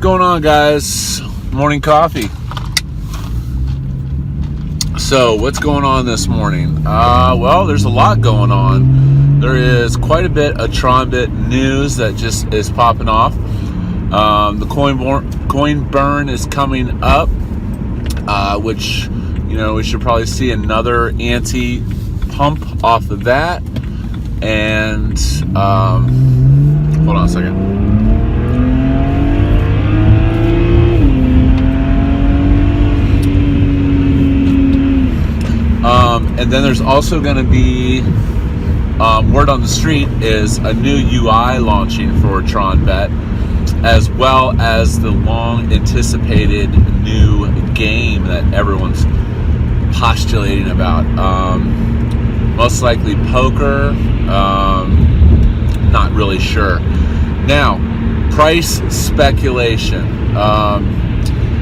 going on, guys? Morning coffee. So what's going on this morning? Well, there's a lot going on. There is quite a bit of TronBet news that just is popping off. The coin burn is coming up, which, you know, we should probably see another anti-pump off of that. And hold on a second. And then there's also going to be word on the street is a new UI launching for TronBet, as well as the long anticipated new game that everyone's postulating about. Most likely poker, not really sure. Now, price speculation.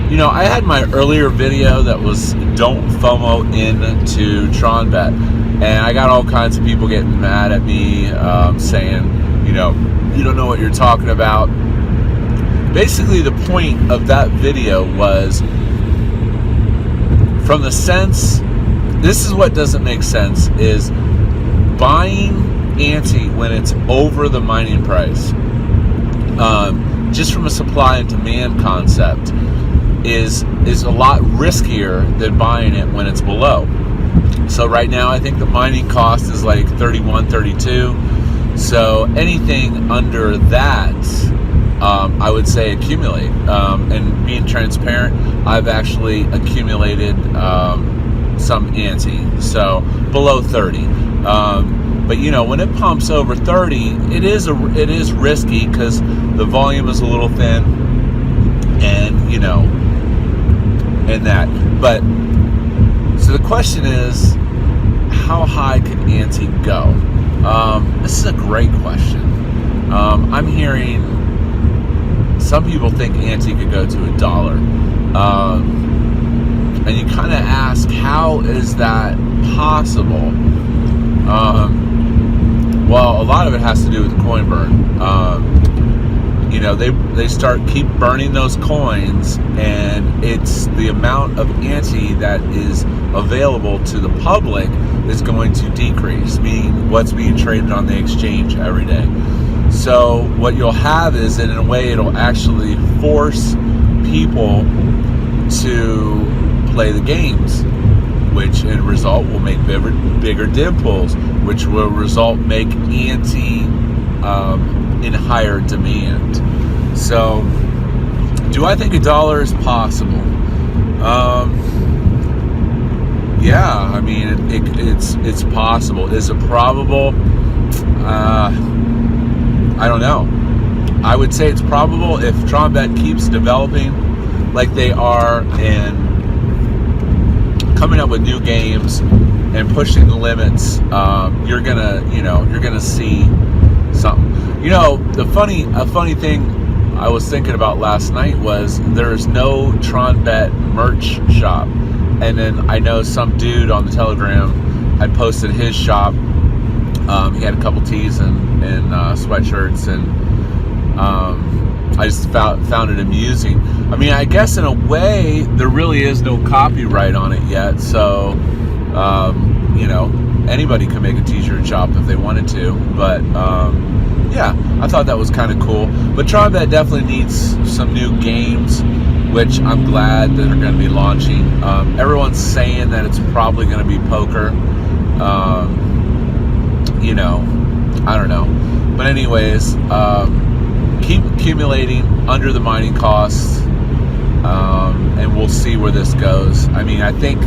You know, I had my earlier video that was don't FOMO into TronBet, and I got all kinds of people getting mad at me, saying, you know, you don't know what you're talking about. Basically, the point of that video was, from the sense, this is what doesn't make sense, is buying ante when it's over the mining price, just from a supply and demand concept, is a lot riskier than buying it when it's below. So right now I think the mining cost is like 31, 32. So anything under that, I would say accumulate. And being transparent, I've actually accumulated some ante, so below 30. But you know, when it pumps over 30, it is risky because the volume is a little thin, and you know, and that. But so the question is, how high can ante go? This is a great question. I'm hearing some people think ante could go to $1. And you kind of ask, how is that possible? Well, a lot of it has to do with the coin burn. You know, they keep burning those coins, and it's the amount of ante that is available to the public is going to decrease, meaning what's being traded on the exchange every day. So what you'll have is that in a way it'll actually force people to play the games, which in result will make bigger div pools, which will make ante in higher demand. So, do I think $1 is possible? Yeah, I mean it's possible. Is it probable? I don't know. I would say it's probable if TronBet keeps developing like they are and coming up with new games and pushing the limits. You're gonna see something. You know, a funny thing I was thinking about last night was there's no TronBet merch shop, and then I know some dude on the Telegram had posted his shop. He had a couple tees and sweatshirts, and I just found it amusing. I mean, I guess in a way there really is no copyright on it yet, so you know, anybody can make a t-shirt shop if they wanted to, but yeah, I thought that was kind of cool. But TronBet definitely needs some new games, which I'm glad that they're going to be launching. Everyone's saying that it's probably going to be poker. You know, I don't know. But anyways, keep accumulating under the mining costs, and we'll see where this goes. I mean, I think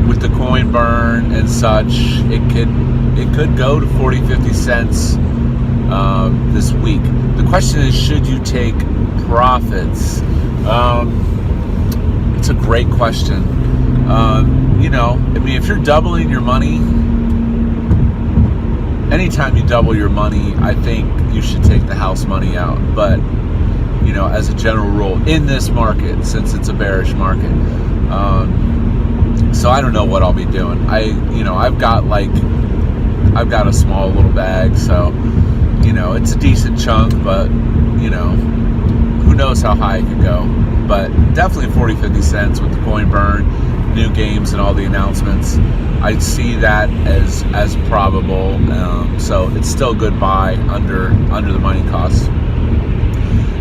with the coin burn and such, it could go to 40, 50 cents this week. The question is, should you take profits? It's a great question. You know, I mean, if you're doubling your money, anytime you double your money, I think you should take the house money out. But, you know, as a general rule, in this market, since it's a bearish market, so I don't know what I'll be doing. I've got a small little bag, so, you know, it's a decent chunk, but, you know, who knows how high it could go, but definitely 40-50 cents with the coin burn, new games, and all the announcements. I'd see that as probable. So it's still a good buy under the money cost.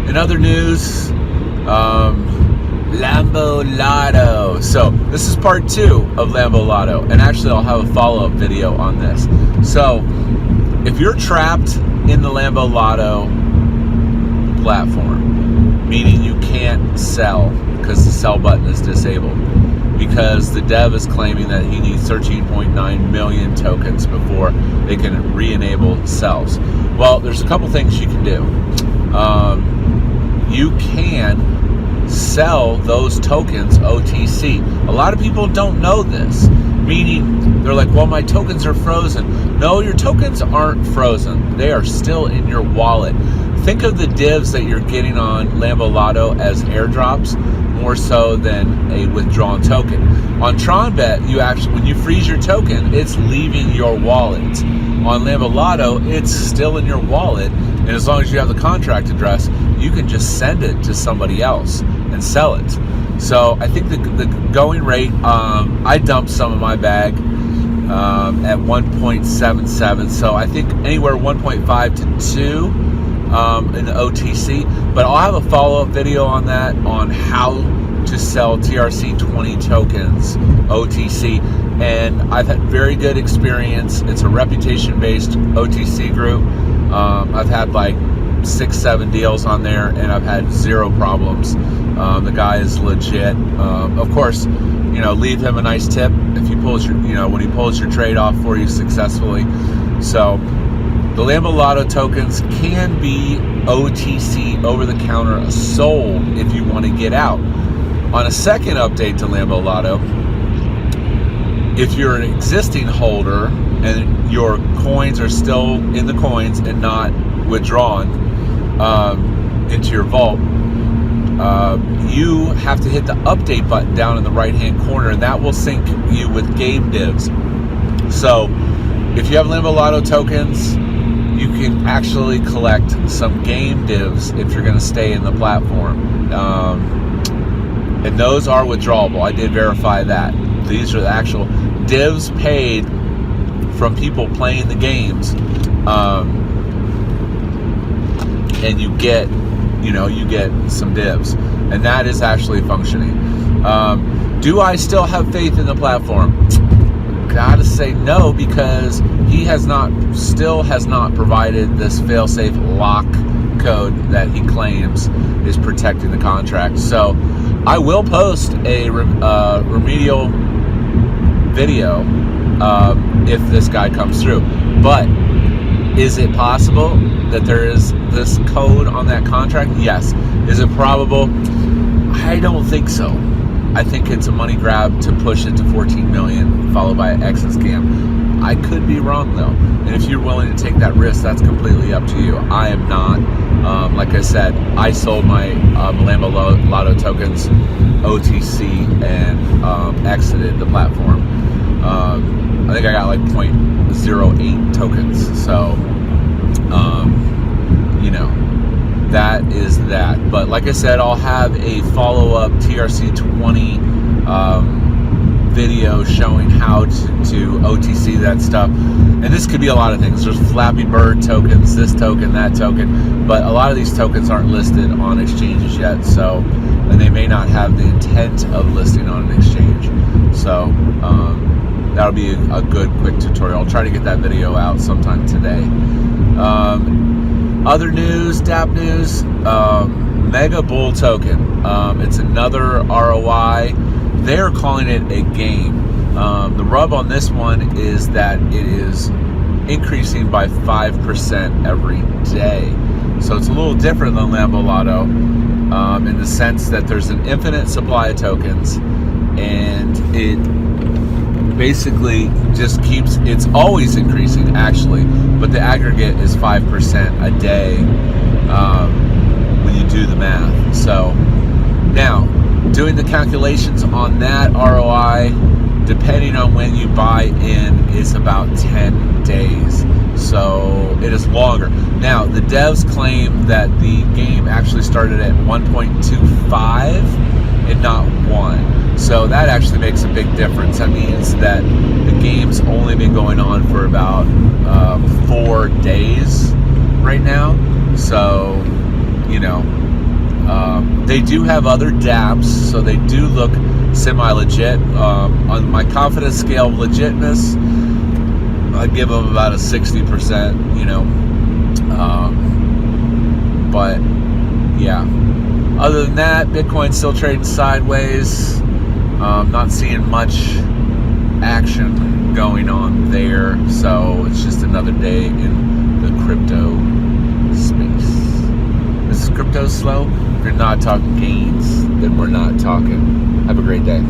In other news, Lambo Lotto. So this is part 2 of Lambo Lotto, and actually I'll have a follow-up video on this. So if you're trapped in the Lambo Lotto platform, meaning you can't sell because the sell button is disabled, because the dev is claiming that he needs 13.9 million tokens before they can re-enable sells. Well, there's a couple things you can do. You can sell those tokens OTC. A lot of people don't know this, meaning they're like, well, my tokens are frozen. No, your tokens aren't frozen. They are still in your wallet. Think of the divs that you're getting on Lambo Lotto as airdrops more so than a withdrawn token. On TronBet, you actually, when you freeze your token, it's leaving your wallet. On Lambo Lotto, it's still in your wallet, and as long as you have the contract address, you can just send it to somebody else and sell it. So I think the going rate, I dumped some of my bag at 1.77, so I think anywhere 1.5 to 2 in the OTC, but I'll have a follow-up video on that, on how to sell TRC20 tokens OTC, and I've had very good experience. It's a reputation-based OTC group. I've had like 6-7 deals on there, and I've had 0 problems. The guy is legit. Of course, leave him a nice tip if he pulls your, when he pulls your trade off for you successfully. So the Lambo Lotto tokens can be OTC, over-the-counter, sold if you want to get out. On a second update to Lambo Lotto, if you're an existing holder and your coins are still in the coins and not withdrawn into your vault, you have to hit the update button down in the right-hand corner, and that will sync you with game divs. So if you have Lambo Lotto tokens, you can actually collect some game divs if you're going to stay in the platform. And those are withdrawable. I did verify that. These are the actual divs paid from people playing the games. And you get some divs. And that is actually functioning. Do I still have faith in the platform? Gotta say no, because he still has not provided this fail-safe lock code that he claims is protecting the contract. So I will post a remedial video if this guy comes through. But is it possible that there is this code on that contract? Yes. Is it probable? I don't think so. I think it's a money grab to push it to 14 million, followed by an exit scam. I could be wrong though, and if you're willing to take that risk, that's completely up to you. I am not. Like I said, I sold my Lambo Lotto tokens OTC and exited the platform. I think I got like 0.08 tokens. So, that is that. But like I said, I'll have a follow-up TRC20 video showing how to OTC that stuff. And this could be a lot of things. There's Flappy Bird tokens, this token, that token. But a lot of these tokens aren't listed on exchanges yet. So, and they may not have the intent of listing on an exchange. So, that'll be a good quick tutorial. I'll try to get that video out sometime today. Other news, DApp news, Mega Bull token. It's another ROI. They're calling it a game. The rub on this one is that it is increasing by 5% every day. So it's a little different than Lambo Lotto in the sense that there's an infinite supply of tokens, and it basically just it's always increasing actually, but the aggregate is 5% a day when you do the math. So now, doing the calculations on that ROI, depending on when you buy in, is about 10 days. So it is longer. Now, the devs claim that the game actually started at 1.25 and not 1. So that actually makes a big difference. That means that the game's only been going on for about 4 days right now. So, you know, they do have other dApps, so they do look semi-legit. On my confidence scale of legitness, I'd give them about a 60%, you know. But yeah, other than that, Bitcoin's still trading sideways. Not seeing much action going on there, so it's just another day in the crypto space. This is CryptoSLO. If you're not talking gains, then we're not talking. Have a great day.